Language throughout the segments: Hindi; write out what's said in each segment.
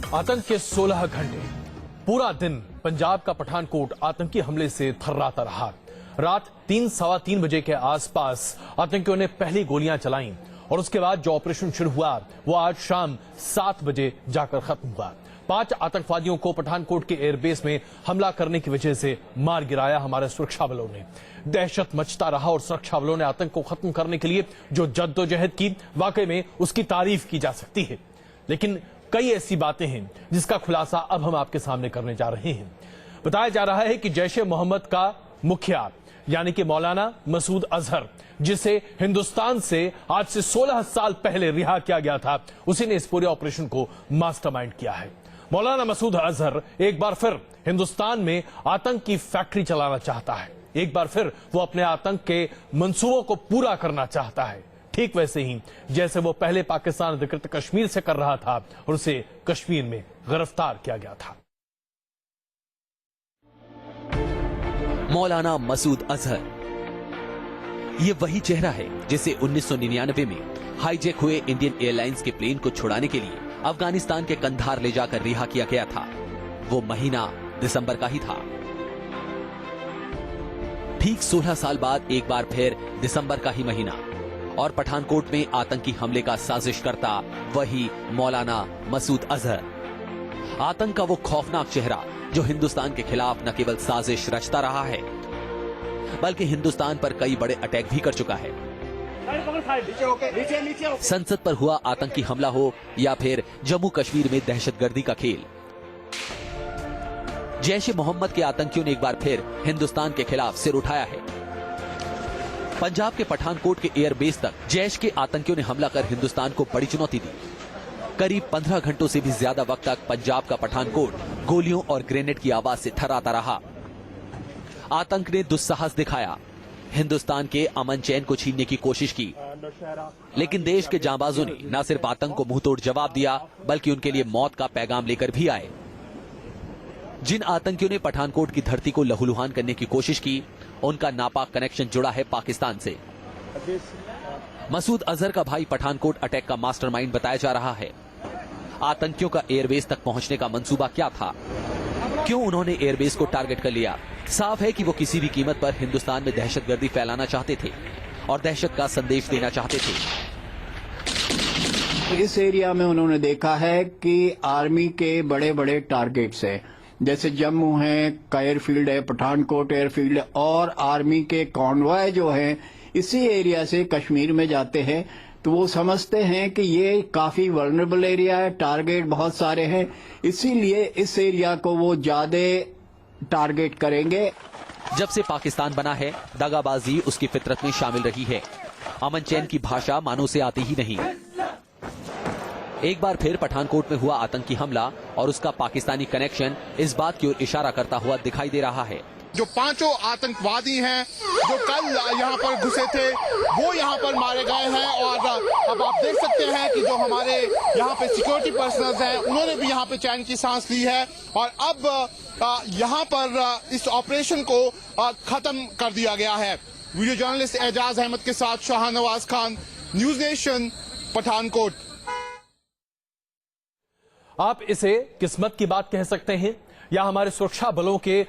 आतंक के 16 घंटे, पूरा दिन पंजाब का पठानकोट आतंकी हमले से थर्राता रहा। रात 3-3:15 बजे के आसपास आतंकियों ने पहली गोलियां चलाईं और उसके बाद जो ऑपरेशन शुरू हुआ वो आज शाम 7 बजे जाकर खत्म हुआ। 5 आतंकवादियों को पठानकोट के एयरबेस में हमला करने की वजह से मार गिराया हमारे सुरक्षा बलों ने। दहशत मचता रहा और सुरक्षा बलों ने आतंक को खत्म करने के लिए जो जद्दोजहद की, वाकई में उसकी तारीफ की जा सकती है। लेकिन कई ऐसी बातें हैं जिसका खुलासा अब हम आपके सामने करने जा रहे हैं। बताया जा रहा है कि जैश ए मोहम्मद का मुखिया यानी कि मौलाना मसूद अजहर, जिसे हिंदुस्तान से आज से 16 साल पहले रिहा किया गया था, उसी ने इस पूरे ऑपरेशन को मास्टरमाइंड किया है। मौलाना मसूद अजहर एक बार फिर हिंदुस्तान में आतंक की फैक्ट्री चलाना चाहता है। एक बार फिर वो अपने आतंक के मंसूबों को पूरा करना चाहता है, ठीक वैसे ही जैसे वो पहले पाकिस्तान अधिकृत कश्मीर से कर रहा था और उसे कश्मीर में गिरफ्तार किया गया था। मौलाना मसूद अजहर, ये वही चेहरा है जिसे 1999 में हाईजैक हुए इंडियन एयरलाइंस के प्लेन को छुड़ाने के लिए अफगानिस्तान के कंधार ले जाकर रिहा किया गया था। वो महीना दिसंबर का ही था। ठीक 16 साल बाद एक बार फिर दिसंबर का ही महीना और पठानकोट में आतंकी हमले का साजिश करता वही मौलाना मसूद अजहर। आतंक का वो खौफनाक चेहरा जो हिंदुस्तान के खिलाफ न केवल साजिश रचता रहा है बल्कि हिंदुस्तान पर कई बड़े अटैक भी कर चुका है। संसद पर हुआ आतंकी हमला हो या फिर जम्मू कश्मीर में दहशतगर्दी का खेल, जैश ए मोहम्मद के आतंकियों ने एक बार फिर हिंदुस्तान के खिलाफ सिर उठाया है। पंजाब के पठानकोट के एयरबेस तक जैश के आतंकियों ने हमला कर हिंदुस्तान को बड़ी चुनौती दी। करीब 15 घंटों से भी ज्यादा वक्त तक पंजाब का पठानकोट गोलियों और ग्रेनेड की आवाज से थर्राता रहा। आतंक ने दुस्साहस दिखाया, हिंदुस्तान के अमन चैन को छीनने की कोशिश की, लेकिन देश के जांबाजों ने न सिर्फ आतंक को मुंहतोड़ जवाब दिया बल्कि उनके लिए मौत का पैगाम लेकर भी आए। जिन आतंकियों ने पठानकोट की धरती को लहूलुहान करने की कोशिश की, उनका नापाक कनेक्शन जुड़ा है पाकिस्तान से। मसूद अजहर का भाई पठानकोट अटैक का मास्टरमाइंड बताया जा रहा है। आतंकियों का एयरबेस तक पहुंचने का मंसूबा क्या था? क्यों उन्होंने एयरबेस को टारगेट कर लिया? साफ है कि वो किसी भी कीमत पर हिंदुस्तान में दहशतगर्दी फैलाना चाहते थे और दहशत का संदेश देना चाहते थे। इस एरिया में उन्होंने देखा है कि आर्मी के बड़े बड़े टारगेट्स हैं, जैसे जम्मू है का एयरफील्ड है, पठानकोट एयरफील्ड है, और आर्मी के कॉन्वॉय जो हैं इसी एरिया से कश्मीर में जाते हैं। तो वो समझते हैं कि ये काफी वल्नरेबल एरिया है, टारगेट बहुत सारे हैं, इसीलिए इस एरिया को वो ज्यादा टारगेट करेंगे। जब से पाकिस्तान बना है, दगाबाजी उसकी फितरत में शामिल रही है। अमन चैन की भाषा मानो से आती ही नहीं। एक बार फिर पठानकोट में हुआ आतंकी हमला और उसका पाकिस्तानी कनेक्शन इस बात की ओर इशारा करता हुआ दिखाई दे रहा है। जो 5 आतंकवादी हैं जो कल यहाँ पर घुसे थे वो यहाँ पर मारे गए हैं और अब आप देख सकते हैं कि जो हमारे यहाँ पे सिक्योरिटी पर्सनल्स हैं उन्होंने भी यहाँ पे चैन की सांस ली है और अब यहाँ पर इस ऑपरेशन को खत्म कर दिया गया है। वीडियो जर्नलिस्ट एजाज अहमद के साथ शाहनवाज खान, न्यूज नेशन, पठानकोट। आप इसे किस्मत की बात कह सकते हैं या हमारे सुरक्षा बलों के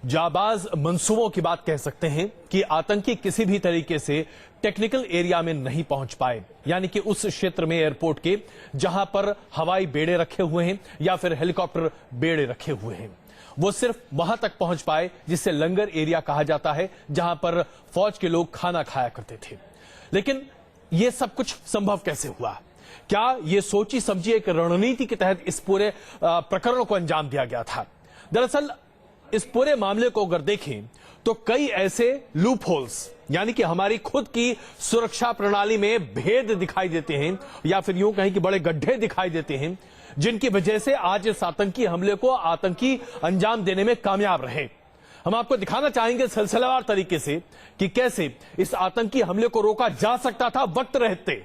जाबाज मंसूबों की बात कह सकते हैं कि आतंकी किसी भी तरीके से टेक्निकल एरिया में नहीं पहुंच पाए, यानी कि उस क्षेत्र में एयरपोर्ट के जहां पर हवाई बेड़े रखे हुए हैं या फिर हेलीकॉप्टर बेड़े रखे हुए हैं, वो सिर्फ वहां तक पहुंच पाए जिसे लंगर एरिया कहा जाता है, जहां पर फौज के लोग खाना खाया करते थे। लेकिन यह सब कुछ संभव कैसे हुआ? क्या ये सोची समझी एक रणनीति के तहत इस पूरे प्रकरण को अंजाम दिया गया था? दरअसल इस पूरे मामले को अगर देखें तो कई ऐसे लूप होल्स यानी कि हमारी खुद की सुरक्षा प्रणाली में भेद दिखाई देते हैं या फिर यूं कहें कि बड़े गड्ढे दिखाई देते हैं, जिनकी वजह से आज इस आतंकी हमले को आतंकी अंजाम देने में कामयाब रहे। हम आपको दिखाना चाहेंगे सिलसिलेवार तरीके से कि कैसे इस आतंकी हमले को रोका जा सकता था वक्त रहते,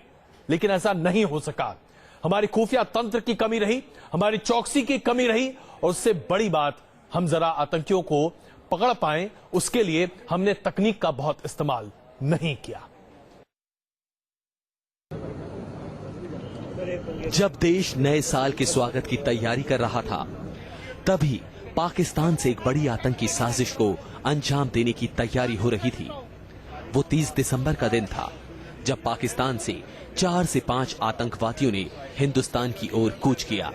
लेकिन ऐसा नहीं हो सका। हमारी खुफिया तंत्र की कमी रही, हमारी चौकसी की कमी रही और उससे बड़ी बात, हम जरा आतंकियों को पकड़ पाएं उसके लिए हमने तकनीक का बहुत इस्तेमाल नहीं किया। जब देश नए साल के स्वागत की तैयारी कर रहा था, तभी पाकिस्तान से एक बड़ी आतंकी साजिश को अंजाम देने की तैयारी हो रही थी। वो 30 दिसंबर का दिन था जब पाकिस्तान से 4 से 5 आतंकवादियों ने हिंदुस्तान की ओर कूच किया।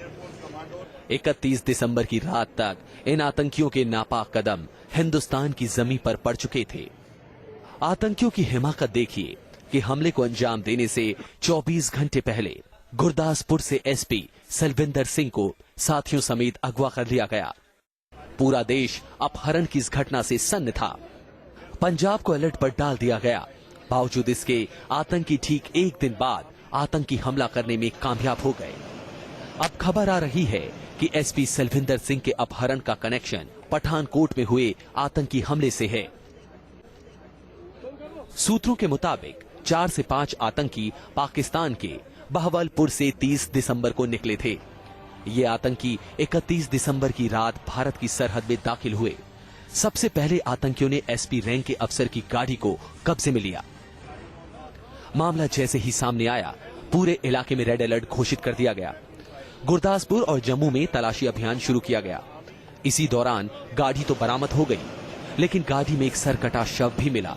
31 दिसंबर की रात तक इन आतंकियों के नापाक कदम हिंदुस्तान की जमीन पर पड़ चुके थे। आतंकियों की हिमाकत देखिए कि हमले को अंजाम देने से 24 घंटे पहले गुरदासपुर से एसपी सलविंदर सिंह को साथियों समेत अगवा कर लिया गया। पूरा देश अपहरण की इस घटना से सन्न था। पंजाब को अलर्ट पर डाल दिया गया। बावजूद इसके आतंकी ठीक एक दिन बाद आतंकी हमला करने में कामयाब हो गए। अब खबर आ रही है कि एसपी सलविंदर सिंह के अपहरण का कनेक्शन पठानकोट में हुए आतंकी हमले से है। सूत्रों के मुताबिक 4 से 5 आतंकी पाकिस्तान के बहवलपुर से 30 दिसंबर को निकले थे। ये आतंकी 31 दिसंबर की रात भारत की सरहद में दाखिल हुए। सबसे पहले आतंकियों ने एसपी रैंक के अफसर की गाड़ी को कब्जे में लिया। मामला जैसे ही सामने आया, पूरे इलाके में रेड अलर्ट घोषित कर दिया गया। गुरदासपुर और जम्मू में तलाशी अभियान शुरू किया गया। इसी दौरान गाड़ी तो बरामद हो गई, लेकिन गाड़ी में एक सरकटा शव भी मिला।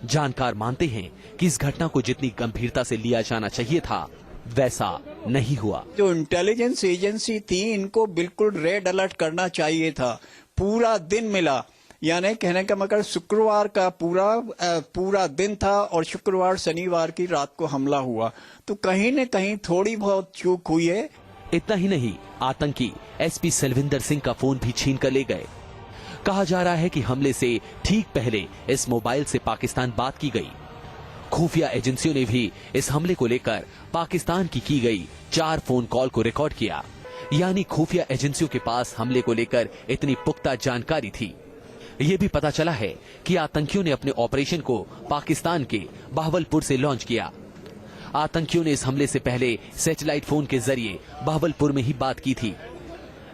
जानकार मानते हैं कि इस घटना को जितनी गंभीरता से लिया जाना चाहिए था, वैसा नहीं हुआ। जो इंटेलिजेंस एजेंसी थी, इनको बिल्कुल रेड अलर्ट करना चाहिए था। पूरा दिन मिला, यानी कहने का मतलब शुक्रवार का पूरा दिन था और शुक्रवार शनिवार की रात को हमला हुआ। तो कहीं न कहीं थोड़ी बहुत चूक हुई है। इतना ही नहीं, आतंकी एसपी सलविंदर सिंह का फोन भी छीन कर ले गए। कहा जा रहा है कि हमले से ठीक पहले इस मोबाइल से पाकिस्तान बात की गई। खुफिया एजेंसियों ने भी इस हमले को लेकर पाकिस्तान की गई 4 फोन कॉल को रिकॉर्ड किया। यानी खुफिया एजेंसियों के पास हमले को लेकर इतनी पुख्ता जानकारी थी। ये भी पता चला है कि आतंकियों ने अपने ऑपरेशन को पाकिस्तान के बहवलपुर से लॉन्च किया। आतंकियों ने इस हमले से पहले सैटेलाइट फोन के जरिए बहवलपुर में ही बात की थी।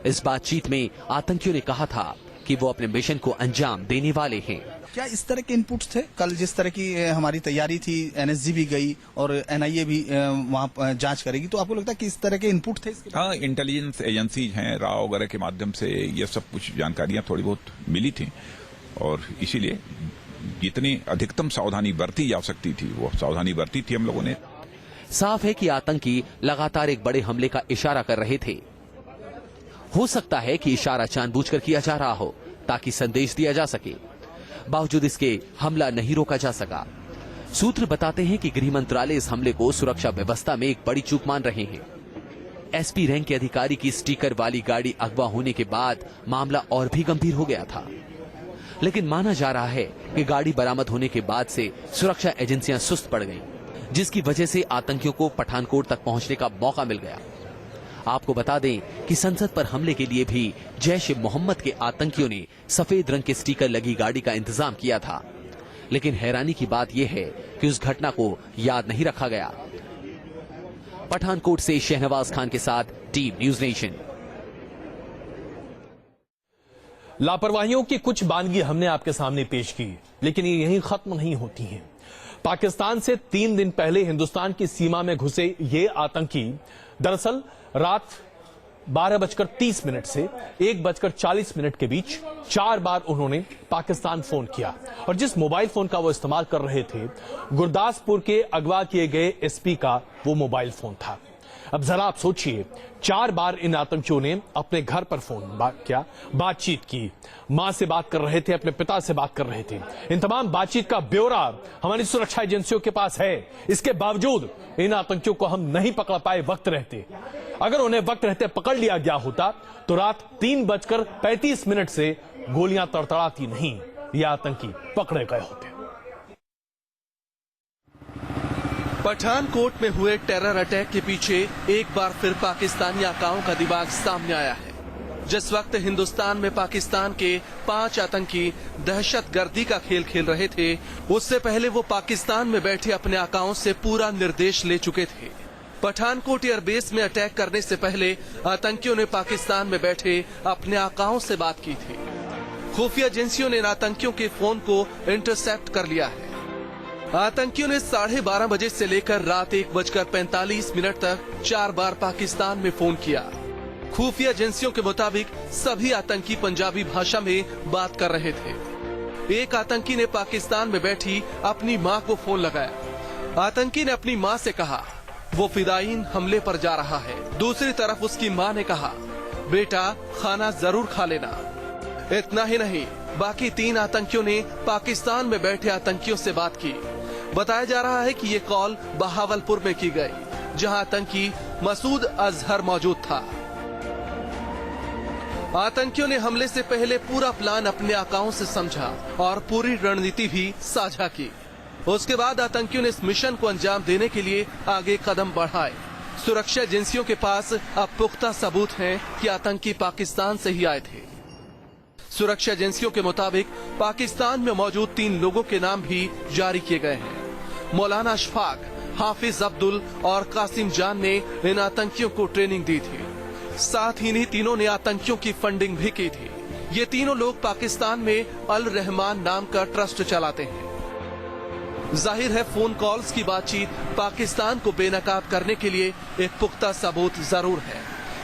इस बातचीत में आतंकियों ने कहा था कि वो अपने मिशन को अंजाम देने वाले हैं। क्या इस तरह के इनपुट्स थे? कल जिस तरह की हमारी तैयारी थी, एनएसजी भी गई और एनआईए भी वहाँ जांच करेगी, तो आपको लगता है कि इस तरह के इनपुट थे? हाँ, इंटेलिजेंस एजेंसी हैं, राव वगैरह के माध्यम से ये सब कुछ जानकारियां थोड़ी बहुत मिली थी और इसीलिए जितनी अधिकतम सावधानी बरती जा सकती थी वो सावधानी बरती थी हम लोगों ने। साफ है कि आतंकी लगातार एक बड़े हमले का इशारा कर रहे थे। हो सकता है कि इशारा जानबूझकर किया जा रहा हो ताकि संदेश दिया जा सके। बावजूद इसके हमला नहीं रोका जा सका। सूत्र बताते हैं कि गृह मंत्रालय इस हमले को सुरक्षा व्यवस्था में एक बड़ी चूक मान रहे हैं। एसपी रैंक के अधिकारी की स्टिकर वाली गाड़ी अगवा होने के बाद मामला और भी गंभीर हो गया था। लेकिन माना जा रहा है कि गाड़ी बरामद होने के बाद से सुरक्षा एजेंसियां सुस्त पड़ गईं, जिसकी वजह से आतंकियों को पठानकोट तक पहुंचने का मौका मिल गया। आपको बता दें कि संसद पर हमले के लिए भी जैश-ए-मोहम्मद के आतंकियों ने सफेद रंग के स्टिकर लगी गाड़ी का इंतजाम किया था। लेकिन हैरानी की बात यह है कि उस घटना को याद नहीं रखा गया। पठानकोट से शहनवाज खान के साथ टीम न्यूज नेशन। लापरवाहियों की कुछ बानगी हमने आपके सामने पेश की, लेकिन ये यहीं खत्म नहीं होती हैं। पाकिस्तान से 3 दिन पहले हिंदुस्तान की सीमा में घुसे ये आतंकी दरअसल रात 12:30 से 1:40 के बीच 4 बार उन्होंने पाकिस्तान फोन किया और जिस मोबाइल फोन का वो इस्तेमाल कर रहे थे, गुरदासपुर के अगवा किए गए एसपी का वो मोबाइल फोन था। अब जरा आप सोचिए, 4 बार इन आतंकियों ने अपने घर पर फोन किया, बातचीत की, मां से बात कर रहे थे, अपने पिता से बात कर रहे थे। इन तमाम बातचीत का ब्यौरा हमारी सुरक्षा एजेंसियों के पास है। इसके बावजूद इन आतंकियों को हम नहीं पकड़ पाए वक्त रहते। अगर उन्हें वक्त रहते पकड़ लिया गया होता तो रात 3:35 से गोलियां तड़तड़ाती नहीं, ये आतंकी पकड़े गए होते। पठानकोट में हुए टेरर अटैक के पीछे एक बार फिर पाकिस्तानी आकाओं का दिमाग सामने आया है। जिस वक्त हिंदुस्तान में पाकिस्तान के 5 आतंकी दहशतगर्दी का खेल खेल रहे थे, उससे पहले वो पाकिस्तान में बैठे अपने आकाओं से पूरा निर्देश ले चुके थे। पठानकोट एयरबेस में अटैक करने से पहले आतंकियों ने पाकिस्तान में बैठे अपने आकाओं से बात की थी। खुफिया एजेंसियों ने इन आतंकियों के फोन को इंटरसेप्ट कर लिया है। आतंकियों ने 12:30 बजे से लेकर रात 1:45 तक 4 बार पाकिस्तान में फोन किया। खुफिया एजेंसियों के मुताबिक सभी आतंकी पंजाबी भाषा में बात कर रहे थे। एक आतंकी ने पाकिस्तान में बैठी अपनी मां को फोन लगाया। आतंकी ने अपनी मां से कहा वो फिदायीन हमले पर जा रहा है। दूसरी तरफ उसकी मां ने कहा बेटा खाना जरूर खा लेना। इतना ही नहीं, बाकी 3 आतंकियों ने पाकिस्तान में बैठे आतंकियों से बात की। बताया जा रहा है कि ये कॉल बहावलपुर में की गई, जहां आतंकी मसूद अजहर मौजूद था। आतंकियों ने हमले से पहले पूरा प्लान अपने आकाओं से समझा और पूरी रणनीति भी साझा की। उसके बाद आतंकियों ने इस मिशन को अंजाम देने के लिए आगे कदम बढ़ाए। सुरक्षा एजेंसियों के पास अब पुख्ता सबूत हैं कि आतंकी पाकिस्तान से ही आए थे। सुरक्षा एजेंसियों के मुताबिक पाकिस्तान में मौजूद 3 लोगों के नाम भी जारी किए गए हैं। मौलाना अशफाक, हाफिज अब्दुल और कासिम जान ने इन आतंकियों को ट्रेनिंग दी थी। साथ ही इन्हीं तीनों ने आतंकियों की फंडिंग भी की थी। ये तीनों लोग पाकिस्तान में अल रहमान नाम का ट्रस्ट चलाते हैं। जाहिर है फोन कॉल्स की बातचीत पाकिस्तान को बेनकाब करने के लिए एक पुख्ता सबूत जरूर है,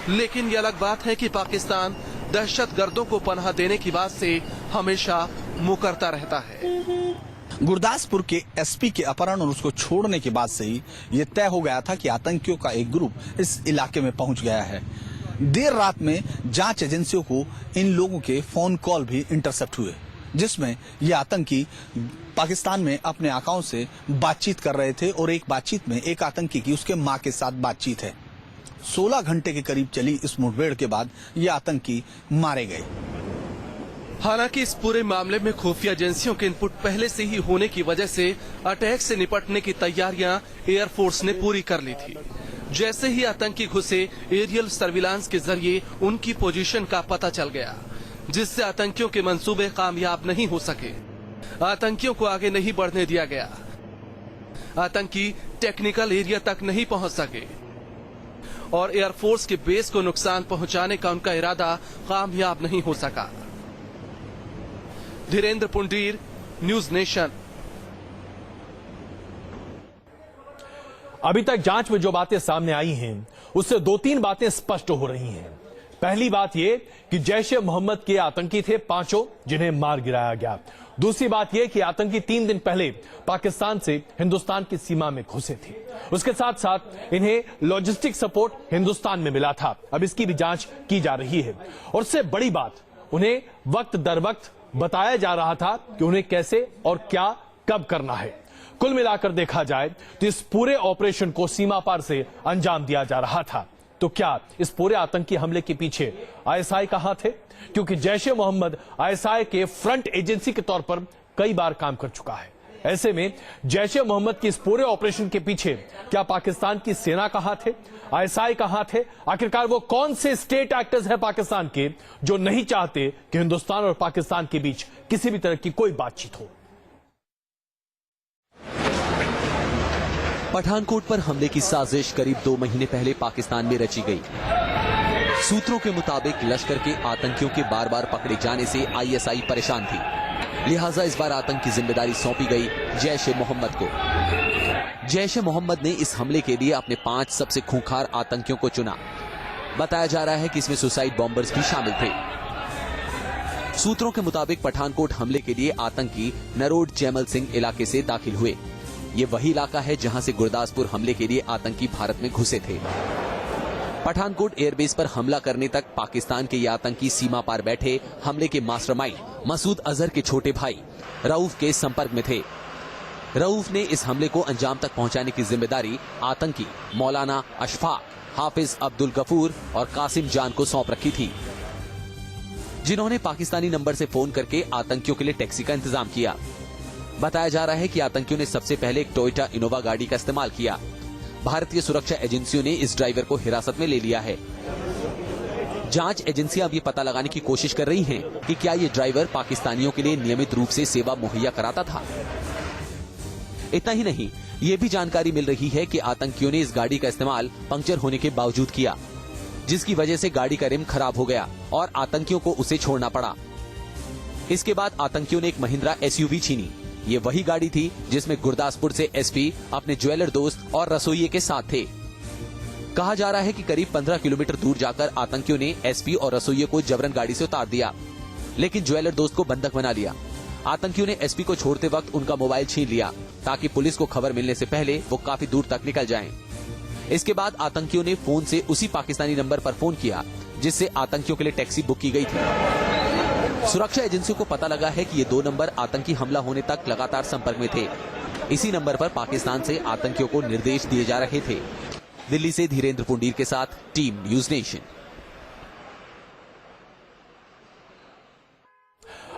लेकिन ये अलग बात है कि पाकिस्तान दहशतगर्दों को पनाह देने की बात से हमेशा मुकरता रहता है। गुरदासपुर के एसपी के अपहरण और उसको छोड़ने के बाद से ही ये तय हो गया था कि आतंकियों का एक ग्रुप इस इलाके में पहुंच गया है। देर रात में जांच एजेंसियों को इन लोगों के फोन कॉल भी इंटरसेप्ट हुए, जिसमें ये आतंकी पाकिस्तान में अपने आकाओं से बातचीत कर रहे थे और एक बातचीत में एक आतंकी की उसके मां के साथ बातचीत है। 16 घंटे के करीब चली इस मुठभेड़ के बाद ये आतंकी मारे गए। हालांकि इस पूरे मामले में खुफिया एजेंसियों के इनपुट पहले से ही होने की वजह से अटैक से निपटने की तैयारियां एयरफोर्स ने पूरी कर ली थी। जैसे ही आतंकी घुसे, एरियल सर्विलांस के जरिए उनकी पोजीशन का पता चल गया, जिससे आतंकियों के मंसूबे कामयाब नहीं हो सके। आतंकियों को आगे नहीं बढ़ने दिया गया। आतंकी टेक्निकल एरिया तक नहीं पहुंच सके और एयरफोर्स के बेस को नुकसान पहुंचाने का उनका इरादा कामयाब नहीं हो सका। Dhirendra Pundir, news nation. अभी तक जांच में जो बातें सामने आई हैं, उससे 2-3 बातें स्पष्ट हो रही हैं। पहली बात यह कि जैश ए मोहम्मद के आतंकी थे 5, जिन्हें मार गिराया गया। दूसरी बात यह कि आतंकी 3 दिन पहले पाकिस्तान से हिंदुस्तान की सीमा में घुसे थे। उसके साथ साथ इन्हें लॉजिस्टिक सपोर्ट हिंदुस्तान में मिला था। अब इसकी भी जांच की जा रही है। और उससे बड़ी बात, उन्हें वक्त दर वक्त बताया जा रहा था कि उन्हें कैसे और क्या कब करना है। कुल मिलाकर देखा जाए तो इस पूरे ऑपरेशन को सीमा पार से अंजाम दिया जा रहा था। तो क्या इस पूरे आतंकी हमले के पीछे आईएसआई का हाथ है? क्योंकि जैश ए मोहम्मद आईएसआई के फ्रंट एजेंसी के तौर पर कई बार काम कर चुका है। ऐसे में जैश ए मोहम्मद की इस पूरे ऑपरेशन के पीछे क्या पाकिस्तान की सेना का हाथ है, आईएसआई का हाथ है? आखिरकार वो कौन से स्टेट एक्टर्स हैं पाकिस्तान के जो नहीं चाहते कि हिंदुस्तान और पाकिस्तान के बीच किसी भी तरह की कोई बातचीत हो? पठानकोट पर हमले की साजिश करीब 2 महीने पहले पाकिस्तान में रची गई। सूत्रों के मुताबिक लश्कर के आतंकियों के बार बार पकड़े जाने से आईएसआई परेशान थी, लिहाजा इस बार आतंक की जिम्मेदारी सौंपी गई जैश ए मोहम्मद को। जैश ए मोहम्मद ने इस हमले के लिए अपने 5 सबसे खूंखार आतंकियों को चुना। बताया जा रहा है कि इसमें सुसाइड बॉम्बर्स भी शामिल थे। सूत्रों के मुताबिक पठानकोट हमले के लिए आतंकी नरोड जैमल सिंह इलाके से दाखिल हुए। ये वही इलाका है जहां से गुरदासपुर हमले के लिए आतंकी भारत में घुसे थे। पठानकोट एयरबेस पर हमला करने तक पाकिस्तान के ये आतंकी सीमा पार बैठे हमले के मास्टरमाइंड मसूद अजहर के छोटे भाई रऊफ के संपर्क में थे। रऊफ ने इस हमले को अंजाम तक पहुंचाने की जिम्मेदारी आतंकी मौलाना अशफाक, हाफिज अब्दुल गफूर और कासिम जान को सौंप रखी थी, जिन्होंने पाकिस्तानी नंबर से फोन करके आतंकियों के लिए टैक्सी का इंतजाम किया। बताया जा रहा है कि आतंकियों ने सबसे पहले एक टोयोटा इनोवा गाड़ी का इस्तेमाल किया। भारतीय सुरक्षा एजेंसियों ने इस ड्राइवर को हिरासत में ले लिया है। जांच एजेंसियां अब ये पता लगाने की कोशिश कर रही हैं कि क्या ये ड्राइवर पाकिस्तानियों के लिए नियमित रूप से सेवा मुहैया कराता था। इतना ही नहीं, ये भी जानकारी मिल रही है कि आतंकियों ने इस गाड़ी का इस्तेमाल पंक्चर होने के बावजूद किया, जिसकी वजह से गाड़ी का रिम खराब हो गया और आतंकियों को उसे छोड़ना पड़ा। इसके बाद आतंकियों ने एक महिंद्रा एसयूवी छीनी, ये वही गाड़ी थी जिसमें गुरदासपुर से एसपी अपने ज्वेलर दोस्त और रसोइये के साथ थे। कहा जा रहा है कि करीब 15 किलोमीटर दूर जाकर आतंकियों ने एसपी और रसोइये को जबरन गाड़ी से उतार दिया, लेकिन ज्वेलर दोस्त को बंधक बना लिया। आतंकियों ने एसपी को छोड़ते वक्त उनका मोबाइल छीन लिया ताकि पुलिस को खबर मिलने से पहले वो काफी दूर तक निकल जाएं। इसके बाद आतंकियों ने फोन से उसी पाकिस्तानी नंबर पर फोन किया जिससे आतंकियों के लिए टैक्सी बुक की गई थी। सुरक्षा एजेंसियों को पता लगा है कि ये 2 नंबर आतंकी हमला होने तक लगातार संपर्क में थे। इसी नंबर पर पाकिस्तान से आतंकियों को निर्देश दिए जा रहे थे। दिल्ली से धीरेन्द्र पुंडीर के साथ टीम न्यूज नेशन।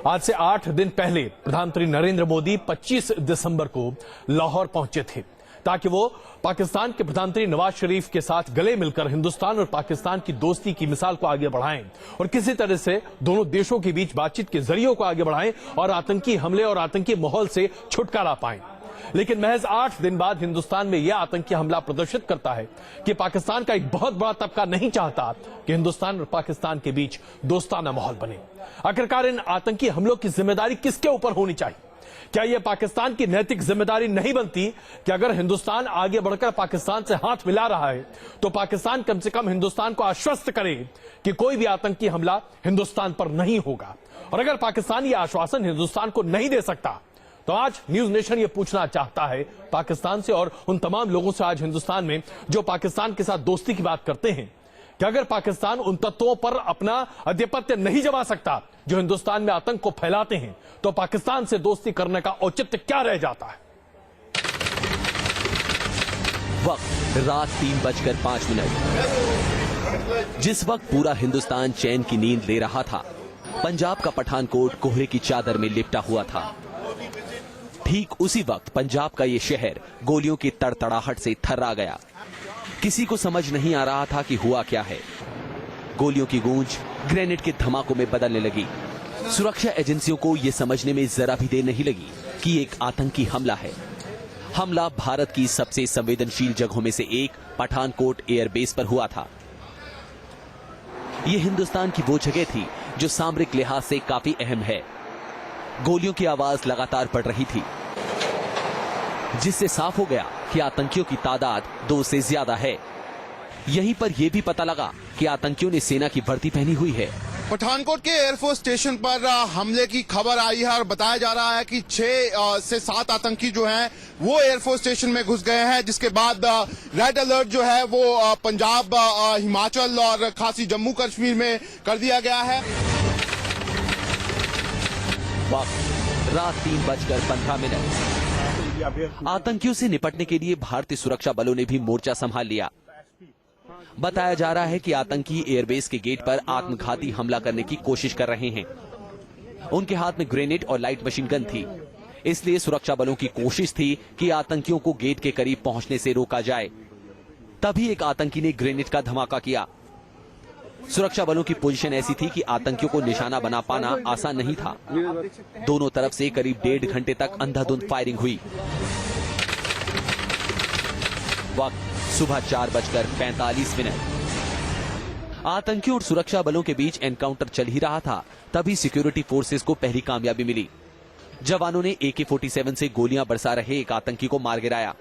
आज से 8 दिन पहले प्रधानमंत्री नरेंद्र मोदी 25 दिसंबर को लाहौर पहुंचे थे ताकि वो पाकिस्तान के प्रधानमंत्री नवाज शरीफ के साथ गले मिलकर हिंदुस्तान और पाकिस्तान की दोस्ती की मिसाल को आगे बढ़ाएं और किसी तरह से दोनों देशों के बीच बातचीत के जरियों को आगे बढ़ाएं और आतंकी हमले और आतंकी माहौल से छुटकारा पाएं। लेकिन महज 8 दिन बाद हिंदुस्तान में यह आतंकी हमला प्रदर्शित करता है कि पाकिस्तान का एक बहुत बड़ा तबका नहीं चाहता कि हिंदुस्तान और पाकिस्तान के बीच दोस्ताना माहौल बने। आखिरकार इन आतंकी हमलों की जिम्मेदारी किसके ऊपर होनी चाहिए? क्या यह पाकिस्तान की नैतिक जिम्मेदारी नहीं बनती कि अगर हिंदुस्तान आगे बढ़कर पाकिस्तान से हाथ मिला रहा है तो पाकिस्तान कम से कम हिंदुस्तान को आश्वस्त करे कि कोई भी आतंकी हमला हिंदुस्तान पर नहीं होगा? और अगर पाकिस्तान यह आश्वासन हिंदुस्तान को नहीं दे सकता तो आज न्यूज नेशन ये पूछना चाहता है पाकिस्तान से और उन तमाम लोगों से आज हिंदुस्तान में जो पाकिस्तान के साथ दोस्ती की बात करते हैं कि अगर पाकिस्तान उन तत्वों पर अपना आधिपत्य नहीं जमा सकता जो हिंदुस्तान में आतंक को फैलाते हैं तो पाकिस्तान से दोस्ती करने का औचित्य क्या रह जाता है? वक्त रात 3:05। जिस वक्त पूरा हिंदुस्तान चैन की नींद ले रहा था, पंजाब का पठानकोट कोहरे की चादर में लिपटा हुआ था। ठीक उसी वक्त पंजाब का ये शहर गोलियों की तड़तड़ाहट से थर्रा गया। किसी को समझ नहीं आ रहा था कि हुआ क्या है। गोलियों की गूंज ग्रेनेड के धमाकों में बदलने लगी। सुरक्षा एजेंसियों को यह समझने में जरा भी देर नहीं लगी कि एक आतंकी हमला है। हमला भारत की सबसे संवेदनशील जगहों में से एक पठानकोट एयरबेस पर हुआ था। यह हिंदुस्तान की वो जगह थी जो सामरिक लिहाज से काफी अहम है। गोलियों की आवाज लगातार बढ़ रही थी जिससे साफ हो गया कि आतंकियों की तादाद 2 से ज्यादा है। यहीं पर यह भी पता लगा कि आतंकियों ने सेना की वर्दी पहनी हुई है। पठानकोट के एयरफोर्स स्टेशन पर हमले की खबर आई है और बताया जा रहा है कि 6 से 7 आतंकी जो हैं वो एयरफोर्स स्टेशन में घुस गए हैं, जिसके बाद रेड अलर्ट जो है वो पंजाब, हिमाचल और खासी जम्मू कश्मीर में कर दिया गया है। वक्त रात 3:15। आतंकियों से निपटने के लिए भारतीय सुरक्षा बलों ने भी मोर्चा संभाल लिया। बताया जा रहा है कि आतंकी एयरबेस के गेट पर आत्मघाती हमला करने की कोशिश कर रहे हैं। उनके हाथ में ग्रेनेड और लाइट मशीन गन थी, इसलिए सुरक्षा बलों की कोशिश थी कि आतंकियों को गेट के करीब पहुंचने से रोका जाए। तभी एक आतंकी ने ग्रेनेड का धमाका किया। सुरक्षा बलों की पोजीशन ऐसी थी कि आतंकियों को निशाना बना पाना आसान नहीं था। दोनों तरफ से करीब 1.5 घंटे तक अंधाधुंध फायरिंग हुई। वक्त सुबह 4:45। आतंकियों और सुरक्षा बलों के बीच एनकाउंटर चल ही रहा था, तभी सिक्योरिटी फोर्सेस को पहली कामयाबी मिली। जवानों ने AK-47 से गोलियां बरसा रहे एक आतंकी को मार गिराया।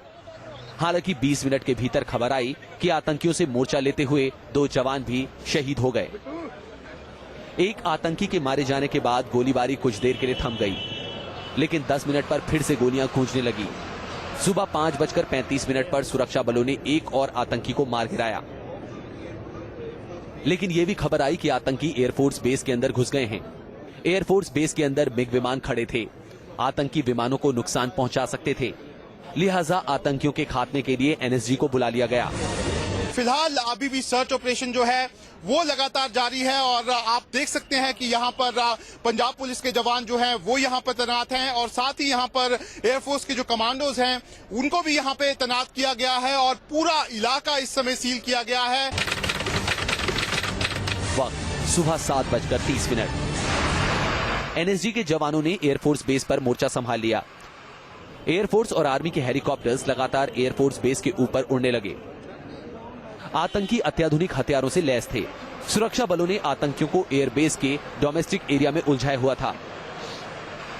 हालांकि 20 मिनट के भीतर खबर आई कि आतंकियों से मोर्चा लेते हुए 2 जवान भी शहीद हो गए। एक आतंकी के मारे जाने के बाद गोलीबारी कुछ देर के लिए थम गई, लेकिन 10 मिनट पर फिर से गोलियां गूंजने लगी। सुबह 5:35 पर सुरक्षा बलों ने एक और आतंकी को मार गिराया। लेकिन यह भी खबर आई कि आतंकी एयरफोर्स बेस के अंदर घुस गए हैं। एयरफोर्स बेस के अंदर मिग विमान खड़े थे। आतंकी विमानों को नुकसान पहुंचा सकते थे, लिहाजा आतंकियों के खात्मे के लिए NSG को बुला लिया गया। फिलहाल अभी भी सर्च ऑपरेशन जो है वो लगातार जारी है और आप देख सकते हैं कि यहाँ पर पंजाब पुलिस के जवान जो हैं वो यहाँ पर तैनात हैं और साथ ही यहाँ पर एयरफोर्स के जो कमांडोज हैं उनको भी यहाँ पे तैनात किया गया है और पूरा इलाका इस समय सील किया गया है। वक्त सुबह 7:30। NSG के जवानों ने एयरफोर्स बेस पर मोर्चा संभाल लिया। एयरफोर्स और आर्मी के हेलीकॉप्टर्स लगातार एयरफोर्स बेस के ऊपर उड़ने लगे। आतंकी अत्याधुनिक हथियारों से लैस थे। सुरक्षा बलों ने आतंकियों को एयरबेस के डोमेस्टिक एरिया में उलझाया हुआ था।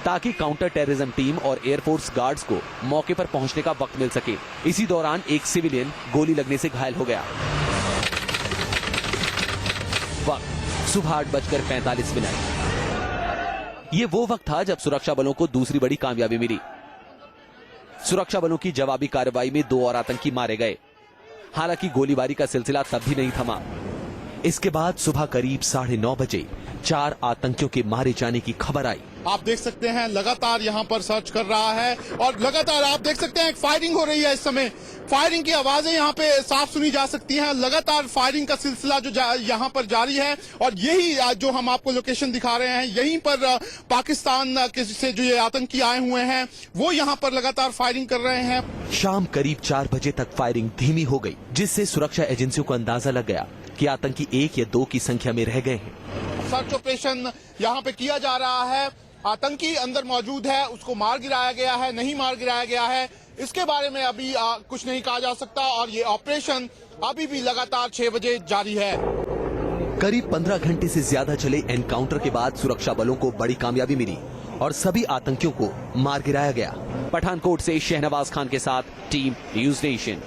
ताकि काउंटर टेररिज्म टीम और एयरफोर्स गार्ड्स को मौके पर पहुंचने का वक्त मिल सके। इसी दौरान एक सिविलियन गोली लगने से घायल हो गया। वक्त सुबह 8:45। ये वो वक्त था जब सुरक्षा बलों को दूसरी बड़ी कामयाबी मिली। सुरक्षा बलों की जवाबी कार्रवाई में 2 और आतंकी मारे गए। हालांकि गोलीबारी का सिलसिला तब भी नहीं थमा। इसके बाद सुबह करीब 9:30 बजे 4 आतंकियों के मारे जाने की खबर आई। आप देख सकते हैं लगातार यहाँ पर सर्च कर रहा है और लगातार आप देख सकते हैं फायरिंग हो रही है। इस समय फायरिंग की आवाजें यहाँ पे साफ सुनी जा सकती हैं। लगातार फायरिंग का सिलसिला जो यहाँ पर जारी है और यही जो हम आपको लोकेशन दिखा रहे हैं, यहीं पर पाकिस्तान से जो ये आतंकी आए हुए हैं वो यहाँ पर लगातार फायरिंग कर रहे हैं। शाम करीब 4 बजे तक फायरिंग धीमी हो गई, जिससे सुरक्षा एजेंसियों को अंदाजा लग गया कि आतंकी 1 या 2 की संख्या में रह गए हैं। सर्च ऑपरेशन यहाँ पे किया जा रहा है। आतंकी अंदर मौजूद है, उसको मार गिराया गया है, नहीं मार गिराया गया है, इसके बारे में अभी कुछ नहीं कहा जा सकता और ये ऑपरेशन अभी भी लगातार 6 बजे जारी है। करीब 15 घंटे से ज्यादा चले एनकाउंटर के बाद सुरक्षा बलों को बड़ी कामयाबी मिली और सभी आतंकियों को मार गिराया गया। पठानकोट से शहनवाज खान के साथ टीम न्यूज नेशन।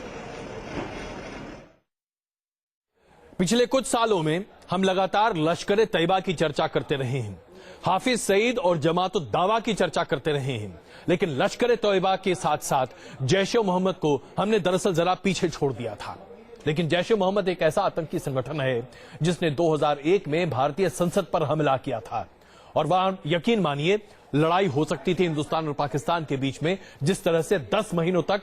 पिछले कुछ सालों में हम लगातार लश्कर तैयबा की चर्चा करते रहे हैं, हाफिज सईद और जमात उद दावा की चर्चा करते रहे हैं, लेकिन लश्कर तैयबा के साथ साथ जैश ए मोहम्मद को हमने दरअसल जरा पीछे छोड़ दिया था। लेकिन जैश ए मोहम्मद एक ऐसा आतंकी संगठन है जिसने 2001 में भारतीय संसद पर हमला किया था और वहां यकीन मानिए लड़ाई हो सकती थी हिंदुस्तान और पाकिस्तान के बीच में, जिस तरह से 10 महीनों तक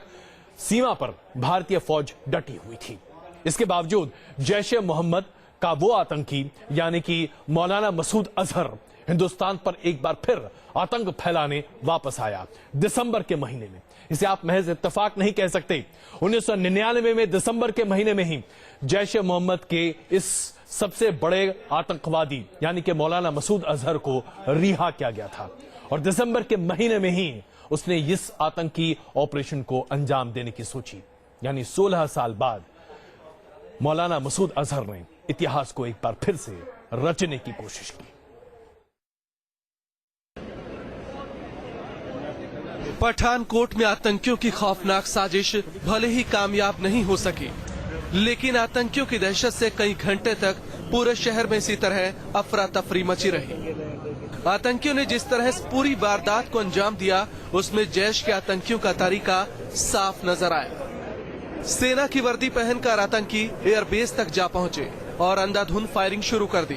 सीमा पर भारतीय फौज डटी हुई थी। इसके बावजूद जैश ए मोहम्मद का वो आतंकी यानी कि मौलाना मसूद अजहर हिंदुस्तान पर एक बार फिर आतंक फैलाने वापस आया दिसंबर के महीने में। इसे आप महज इत्तेफाक नहीं कह सकते। 1999 में दिसंबर के महीने में ही जैश ए मोहम्मद के इस सबसे बड़े आतंकवादी यानी कि मौलाना मसूद अजहर को रिहा किया गया था और दिसंबर के महीने में ही उसने इस आतंकी ऑपरेशन को अंजाम देने की सोची। यानी 16 साल बाद मौलाना मसूद अजहर ने इतिहास को एक बार फिर से रचने की कोशिश की। पठानकोट में आतंकियों की खौफनाक साजिश भले ही कामयाब नहीं हो सकी, लेकिन आतंकियों की दहशत से कई घंटे तक पूरे शहर में इसी तरह अफरा तफरी मची रही। आतंकियों ने जिस तरह इस पूरी वारदात को अंजाम दिया, उसमें जैश के आतंकियों का तरीका साफ नजर आया। सेना की वर्दी पहनकर आतंकी एयरबेस तक जा पहुंचे और अंधाधुंध फायरिंग शुरू कर दी।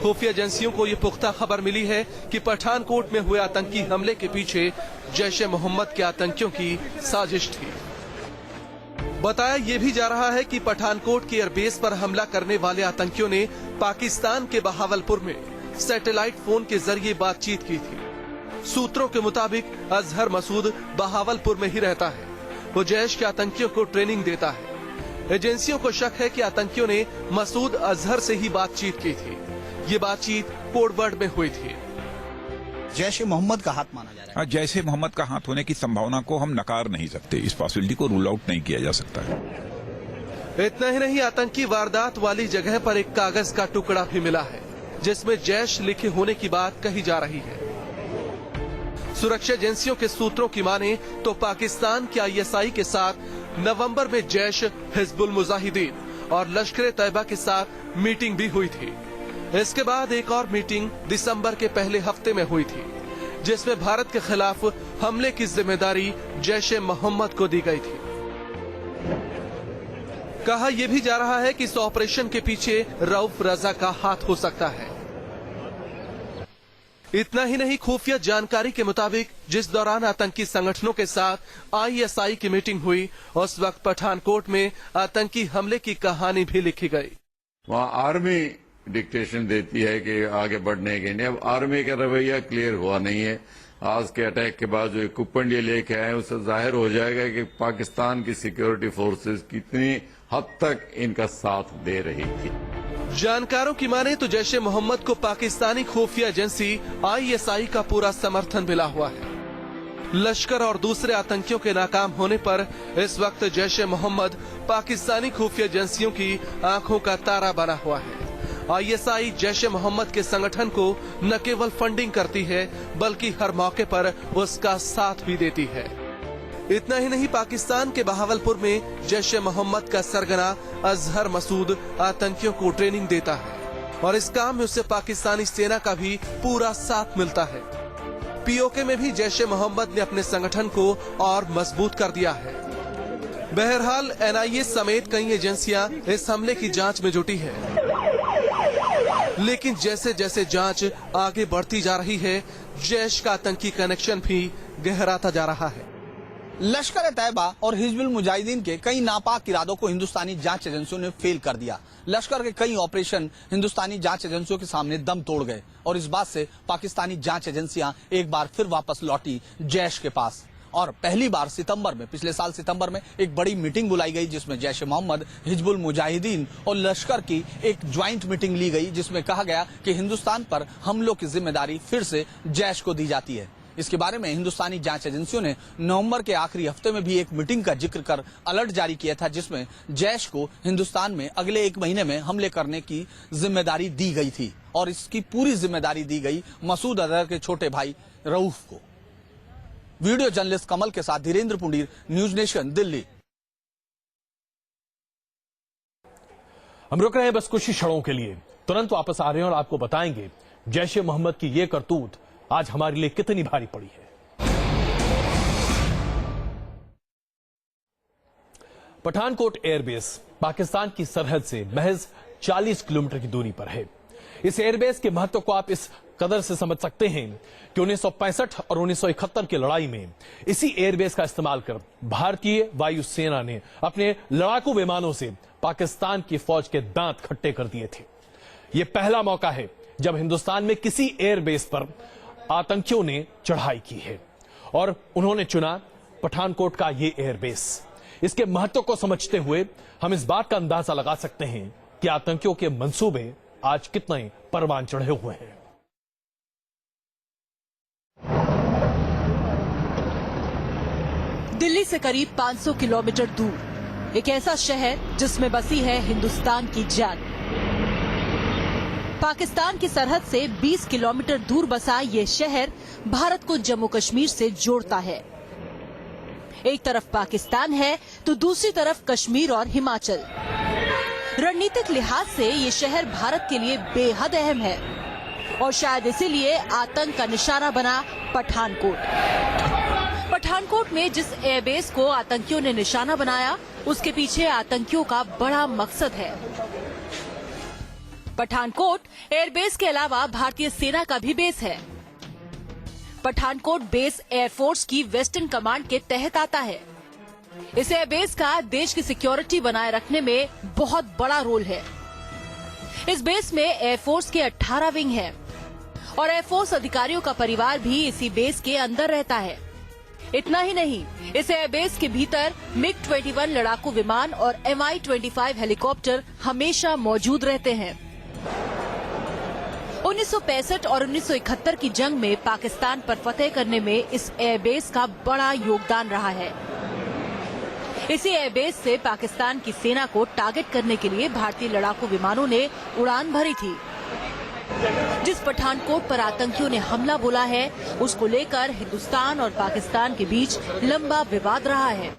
खुफिया एजेंसियों को ये पुख्ता खबर मिली है कि पठानकोट में हुए आतंकी हमले के पीछे जैश ए मोहम्मद के आतंकियों की साजिश थी। बताया ये भी जा रहा है कि पठानकोट के एयरबेस पर हमला करने वाले आतंकियों ने पाकिस्तान के बहावलपुर में सैटेलाइट फोन के जरिए बातचीत की थी। सूत्रों के मुताबिक अजहर मसूद बहावलपुर में ही रहता है। वो जैश के आतंकियों को ट्रेनिंग देता है। एजेंसियों को शक है कि आतंकियों ने मसूद अजहर से ही बातचीत की थी। ये बातचीत कोडवर्ड में हुई थी। जैश ए मोहम्मद का हाथ माना जा रहा है। जैश ए मोहम्मद का हाथ होने की संभावना को हम नकार नहीं सकते, इस पॉसिबिलिटी को रूल आउट नहीं किया जा सकता है। इतना ही नहीं, आतंकी वारदात वाली जगह पर एक कागज का टुकड़ा भी मिला है जिसमें जैश लिखे होने की बात कही जा रही है। सुरक्षा एजेंसियों के सूत्रों की माने तो पाकिस्तान के ISI के साथ नवंबर में जैश, हिजबुल मुजाहिदीन और लश्कर तैयबा के साथ मीटिंग भी हुई थी। इसके बाद एक और मीटिंग दिसंबर के पहले हफ्ते में हुई थी जिसमें भारत के खिलाफ हमले की जिम्मेदारी जैश ए मोहम्मद को दी गई थी। कहा यह भी जा रहा है कि इस ऑपरेशन के पीछे रऊफ रजा का हाथ हो सकता है। इतना ही नहीं, खुफिया जानकारी के मुताबिक जिस दौरान आतंकी संगठनों के साथ ISI की मीटिंग हुई, उस वक्त पठानकोट में आतंकी हमले की कहानी भी लिखी गई। वहाँ आर्मी डिक्टेशन देती है कि आगे बढ़ने के लिए। अब आर्मी का रवैया क्लियर हुआ नहीं है। आज के अटैक के बाद जो इक्विपमेंट ये लेके आए उससे जाहिर हो जाएगा कि पाकिस्तान की सिक्योरिटी फोर्सेस कितनी हद तक इनका साथ दे रही थी। जानकारों की माने तो जैश ए मोहम्मद को पाकिस्तानी खुफिया एजेंसी ISI का पूरा समर्थन मिला हुआ है। लश्कर और दूसरे आतंकियों के नाकाम होने पर इस वक्त जैश ए मोहम्मद पाकिस्तानी खुफिया एजेंसियों की आंखों का तारा बना हुआ है। आईएसआई जैश ए मोहम्मद के संगठन को न केवल फंडिंग करती है बल्कि हर मौके पर उसका साथ भी देती है। इतना ही नहीं, पाकिस्तान के बहावलपुर में जैश ए मोहम्मद का सरगना अजहर मसूद आतंकियों को ट्रेनिंग देता है और इस काम में उसे पाकिस्तानी सेना का भी पूरा साथ मिलता है। पीओके में भी जैश ए मोहम्मद ने अपने संगठन को और मजबूत कर दिया है। बहरहाल एनआईए समेत कई एजेंसियां इस हमले की जांच में जुटी है, लेकिन जैसे जैसे जांच आगे बढ़ती जा रही है, जैश का आतंकी कनेक्शन भी गहराता जा रहा है। लश्कर-ए-तैयबा और हिजबुल मुजाहिदीन के कई नापाक इरादों को हिंदुस्तानी जांच एजेंसियों ने फेल कर दिया। लश्कर के कई ऑपरेशन हिंदुस्तानी जांच एजेंसियों के सामने दम तोड़ गए और इस बात से पाकिस्तानी जांच एजेंसियां एक बार फिर वापस लौटी जैश के पास। और पहली बार पिछले साल सितंबर में एक बड़ी मीटिंग बुलाई गई जिसमें जैश ए मोहम्मद, हिजबुल मुजाहिदीन और लश्कर की एक ज्वाइंट मीटिंग ली गई, जिसमें कहा गया कि हिंदुस्तान पर हमलों की जिम्मेदारी फिर से जैश को दी जाती है। इसके बारे में हिंदुस्तानी जांच एजेंसियों ने नवंबर के आखिरी हफ्ते में भी एक मीटिंग का जिक्र कर अलर्ट जारी किया था, जिसमें जैश को हिंदुस्तान में अगले 1 महीने में हमले करने की जिम्मेदारी दी गई थी और इसकी पूरी जिम्मेदारी दी गई मसूद अजहर के छोटे भाई रऊफ को। वीडियो जर्नलिस्ट कमल के साथ धीरेन्द्र पुंडीर, न्यूज नेशन, दिल्ली। हम रुक रहे हैं बस कुछ ही क्षणों के लिए, तुरंत वापस आ रहे हैं और आपको बताएंगे जैश ए मोहम्मद की ये करतूत आज हमारे लिए कितनी भारी पड़ी है। पठानकोट एयरबेस पाकिस्तान की सरहद से महज 40 किलोमीटर की दूरी पर है। इस एयरबेस के महत्व को आप इस कदर से समझ सकते हैं कि 1965 और 1971 की लड़ाई में इसी एयरबेस का इस्तेमाल कर भारतीय वायुसेना ने अपने लड़ाकू विमानों से पाकिस्तान की फौज के दांत खट्टे कर दिए थे। यह पहला मौका है जब हिंदुस्तान में किसी एयरबेस पर आतंकियों ने चढ़ाई की है और उन्होंने चुना पठानकोट का ये एयरबेस। इसके महत्व को समझते हुए हम इस बात का अंदाजा लगा सकते हैं कि आतंकियों के मंसूबे आज कितने परवान चढ़े हुए हैं। दिल्ली से करीब 500 किलोमीटर दूर एक ऐसा शहर जिसमें बसी है हिंदुस्तान की जान। पाकिस्तान की सरहद से 20 किलोमीटर दूर बसा ये शहर भारत को जम्मू कश्मीर से जोड़ता है। एक तरफ पाकिस्तान है तो दूसरी तरफ कश्मीर और हिमाचल। रणनीतिक लिहाज से ये शहर भारत के लिए बेहद अहम है और शायद इसीलिए आतंक का निशाना बना पठानकोट। पठानकोट में जिस एयरबेस को आतंकियों ने निशाना बनाया, उसके पीछे आतंकियों का बड़ा मकसद है। पठानकोट एयरबेस के अलावा भारतीय सेना का भी बेस है। पठानकोट बेस एयरफोर्स की वेस्टर्न कमांड के तहत आता है। इस एयरबेस का देश की सिक्योरिटी बनाए रखने में बहुत बड़ा रोल है। इस बेस में एयरफोर्स के 18 विंग हैं और एयरफोर्स अधिकारियों का परिवार भी इसी बेस के अंदर रहता है। इतना ही नहीं, इस एयरबेस के भीतर MiG-21 लड़ाकू विमान और Mi-25 हेलीकॉप्टर हमेशा मौजूद रहते हैं। 1965 और 1971 की जंग में पाकिस्तान पर फतेह करने में इस एयरबेस का बड़ा योगदान रहा है। इसी एयरबेस से पाकिस्तान की सेना को टारगेट करने के लिए भारतीय लड़ाकू विमानों ने उड़ान भरी थी। जिस पठानकोट पर आतंकियों ने हमला बोला है, उसको लेकर हिंदुस्तान और पाकिस्तान के बीच लंबा विवाद रहा है।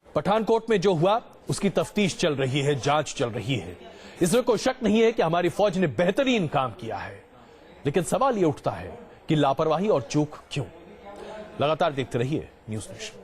पठानकोट में जो हुआ उसकी तफ्तीश चल रही है, जांच चल रही है। इसमें कोई शक नहीं है कि हमारी फौज ने बेहतरीन काम किया है, लेकिन सवाल ये उठता है कि लापरवाही और चूक क्यों। लगातार देखते रहिए न्यूज नेशन।